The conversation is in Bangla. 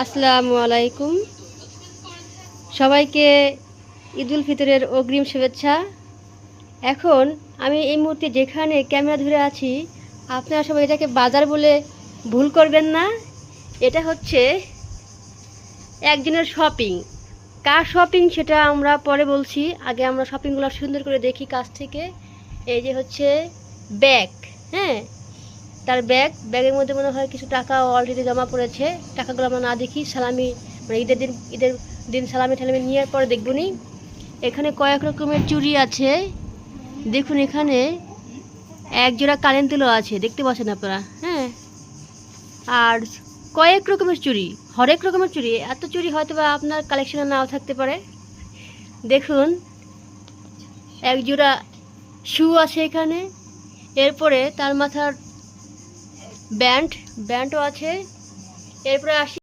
আসসালামু আলাইকুম। সবাইকে ঈদুল ফিতরের অগ্রিম শুভেচ্ছা। এখন আমি এই মুহূর্তে যেখানে ক্যামেরা ধরে আছি, আপনারা সবাই এটাকে বাজার বলে ভুল করবেন না। এটা হচ্ছে একজনের শপিং। কার শপিং সেটা আমরা পরে বলছি, আগে আমরা শপিংগুলো সুন্দর করে দেখি কাছ থেকে। এই যে হচ্ছে ব্যাগ, হ্যাঁ, তার ব্যাগের মধ্যে মনে হয় কিছু টাকা অলরেডি জমা পড়েছে। টাকাগুলো আমরা না দেখি, সালামি মানে ঈদের দিন সালামি ঠালামি নেওয়ার পরে দেখব নি। এখানে কয়েক রকমের চুড়ি আছে, দেখুন এখানে এক জোড়া কানের দুলও আছে, দেখতে পাচ্ছেন আপনারা, হ্যাঁ। আর কয়েক রকমের চুড়ি, হরেক রকমের চুড়ি। এত চুড়ি হয়তো বা আপনার কালেকশনে নাও থাকতে পারে। দেখুন এক জোড়া শু আছে এখানে, এরপরে তার মাথার ব্যান্ডও আছে। এরপরে আসি